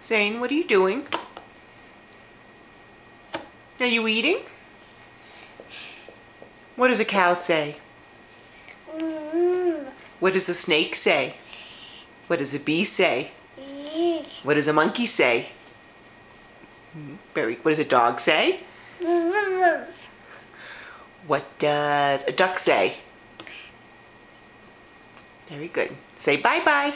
Zane, what are you doing? Are you eating? What does a cow say? What does a snake say? What does a bee say? What does a monkey say? What does a dog say? What does a duck say? Very good. Say bye-bye.